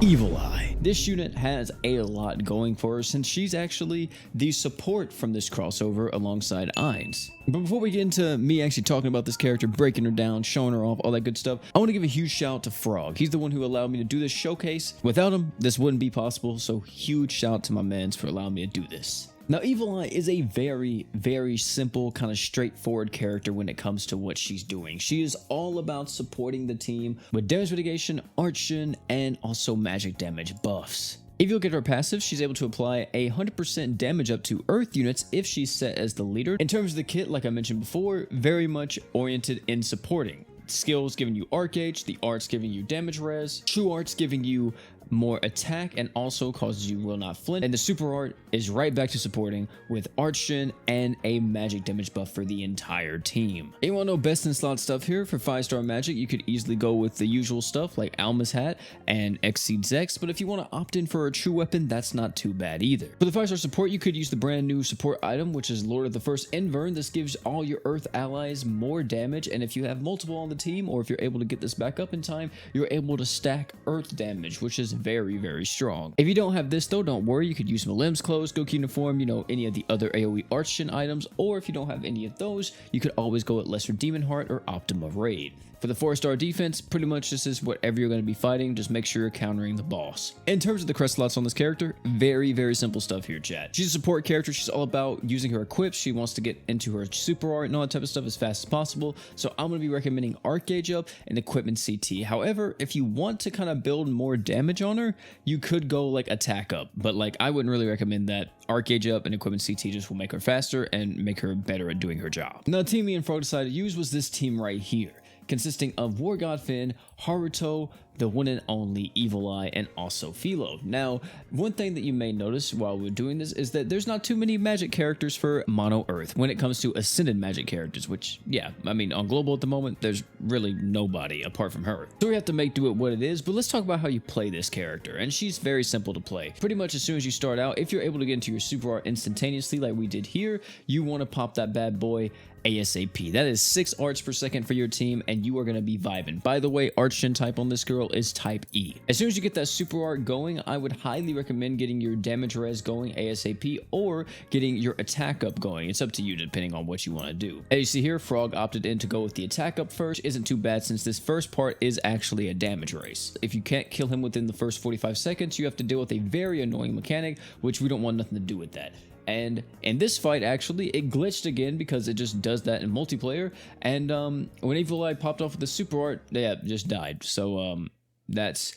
Evileye. This unit has a lot going for her since she's actually the support from this crossover alongside Ainz. But before we get into me actually talking about this character, breaking her down, showing her off, all that good stuff, I want to give a huge shout out to Frog. He's the one who allowed me to do this showcase. Without him, this wouldn't be possible, so huge shout out to my mans for allowing me to do this. Now, Evileye is a very simple, kind of straightforward character when it comes to what she's doing. She is all about supporting the team with damage mitigation, archon, and also magic damage buffs. If you look at her passive, she's able to apply 100% damage up to earth units if she's set as the leader. In terms of the kit, like I mentioned before, very much oriented in supporting. Skills giving you arc H, the arts giving you damage res, true arts giving you more attack and also causes you will not flint, and the super art is right back to supporting with archon and a magic damage buff for the entire team. You want to know best in slot stuff here for 5-star magic? You could easily go with the usual stuff like Alma's hat and Exceeds X, but if you want to opt in for a true weapon, that's not too bad either. For the 5-star support, you could use the brand new support item, which is Lord of the First Invern. This gives all your earth allies more damage, and if you have multiple on the team, or if you're able to get this back up in time, you're able to stack earth damage, which is very strong. If you don't have this though, don't worry, you could use Malim's Clothes, Goki Uniform, any of the other AoE Archon items, or if you don't have any of those, you could always go with Lesser Demon Heart or Optima Raid. For the 4-star defense, pretty much this is whatever you're going to be fighting, just make sure you're countering the boss. In terms of the crest slots on this character, very simple stuff here, chat. She's a support character, she's all about using her equips, she wants to get into her super art and all that type of stuff as fast as possible, so I'm going to be recommending Arc Gauge up and Equipment CT. However, if you want to kind of build more damage on her, you could go like attack up, but like I wouldn't really recommend that. Arc Gauge up and Equipment CT just will make her faster and make her better at doing her job. Now, the team me and Frog decided to use was this team right here, consisting of War God Finn, Haruto, the one and only Evileye, and also Philo. Now, one thing that you may notice while we're doing this is that there's not too many magic characters for Mono Earth when it comes to Ascended magic characters, which, yeah, I mean, on Global at the moment, there's really nobody apart from her. So we have to make do it what it is, but let's talk about how you play this character, and she's very simple to play. Pretty much as soon as you start out, if you're able to get into your super art instantaneously like we did here, you want to pop that bad boy ASAP. That is 6 arts per second for your team, and you are going to be vibing. By the way, Archon type on this girl is type E. As soon as you get that super art going, I would highly recommend getting your damage res going ASAP or getting your attack up going. It's up to you depending on what you want to do. As you see here, Frog opted in to go with the attack up first. Isn't too bad since this first part is actually a damage race. If you can't kill him within the first 45 seconds, you have to deal with a very annoying mechanic, which we don't want nothing to do with that. And in this fight, actually, it glitched again because it just does that in multiplayer. And when Evileye popped off with the super art, yeah, just died. So that's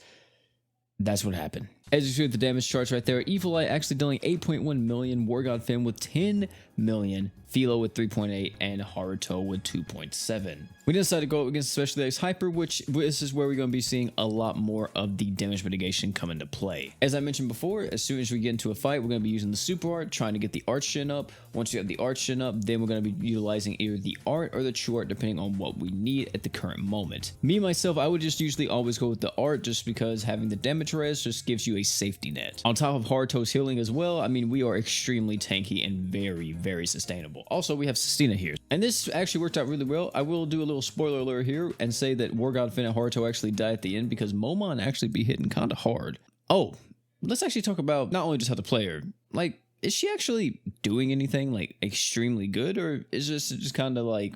what happened. As you see with the damage charts right there, Evileye actually dealing 8.1 million, War God Finn with 10 million, Philo with 3.8, and Haruto with 2.7. We decided to go against Special X Hyper, which this is where we're going to be seeing a lot more of the damage mitigation come into play. As I mentioned before, as soon as we get into a fight, we're going to be using the super art, trying to get the Archon up. Once you have the Archon up, then we're going to be utilizing either the art or the true art, depending on what we need at the current moment. Me, myself, I would just usually always go with the art just because having the damage res just gives you a safety net. On top of Haruto's healing as well, I mean, we are extremely tanky and very sustainable. Also, we have Sistina here, and this actually worked out really well. I will do a little spoiler alert here and say that War God Finn and Haruto actually die at the end because Momon actually be hitting kind of hard. Oh, let's actually talk about not only just how to play her, like, is she actually doing anything like extremely good, or is this just kind of like,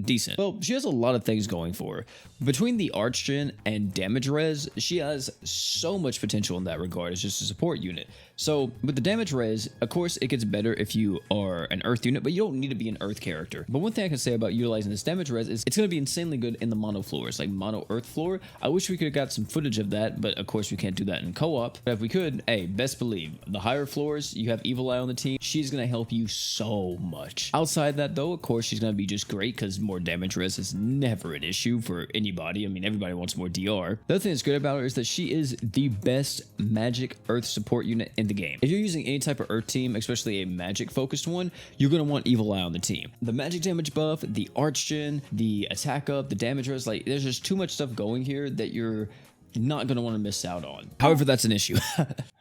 decent? Well, she has a lot of things going for her. Between the Archon and damage res, she has so much potential in that regard as just a support unit. So with the damage res, of course, it gets better if you are an earth unit, but you don't need to be an earth character. But one thing I can say about utilizing this damage res is it's going to be insanely good in the mono floors, like mono earth floor. I wish we could have got some footage of that, but of course we can't do that in co-op. But if we could, hey, best believe the higher floors, you have Evileye on the team, she's going to help you so much. Outside that though, of course, she's going to be just great because more damage res is never an issue for anybody. I mean, everybody wants more DR. The other thing that's good about her is that she is the best magic earth support unit in the game. If you're using any type of earth team, especially a magic focused one, you're going to want Evileye on the team. The magic damage buff, the Archon, the attack up, the damage res, like there's just too much stuff going here that you're not going to want to miss out on. However, that's an issue.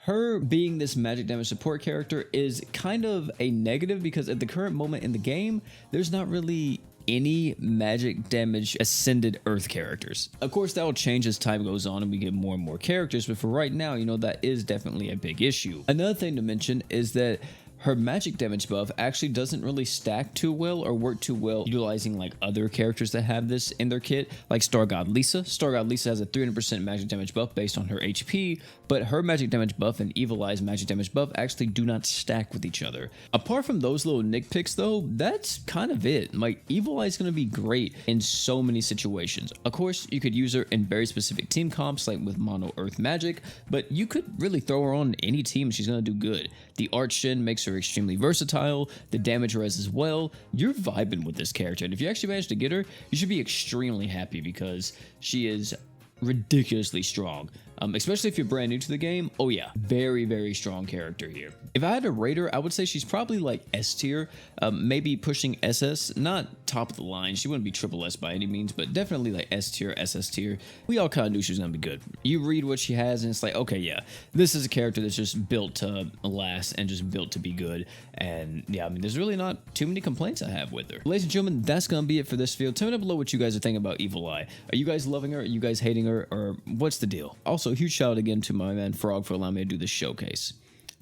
Her being this magic damage support character is kind of a negative because at the current moment in the game, there's not really any magic damage ascended earth characters. Of course, that will change as time goes on and we get more and more characters, but for right now, you know, that is definitely a big issue. Another thing to mention is that her magic damage buff actually doesn't really stack too well or work too well utilizing like other characters that have this in their kit, like Star God Lisa. Star God Lisa has a 300% magic damage buff based on her HP, but her magic damage buff and Evileye's magic damage buff actually do not stack with each other. Apart from those little nitpicks though, that's kind of it. Like, Evileye is going to be great in so many situations. Of course, you could use her in very specific team comps like with mono earth magic, but you could really throw her on any team, she's going to do good. The art shin makes her extremely versatile, the damage res as well. You're vibing with this character, and if you actually manage to get her, you should be extremely happy because she is ridiculously strong, especially if you're brand new to the game. Oh yeah, very strong character here. If I had to rate her, I would say she's probably like S tier, maybe pushing SS, not top of the line. She wouldn't be triple S by any means, but definitely like S tier, SS tier. We all kind of knew she was gonna be good. You read what she has and it's like, okay, yeah, this is a character that's just built to last and just built to be good. And yeah, I mean, there's really not too many complaints I have with her. Ladies and gentlemen, that's gonna be it for this video. Tell me down below what you guys are thinking about Evileye. Are you guys loving her? Are you guys hating her? Or what's the deal? Also, huge shout out again to my man Frog for allowing me to do this showcase.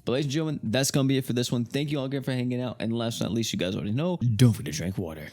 But ladies and gentlemen, that's gonna be it for this one. Thank you all again for hanging out, and last but not least, you guys already know, don't forget to drink water.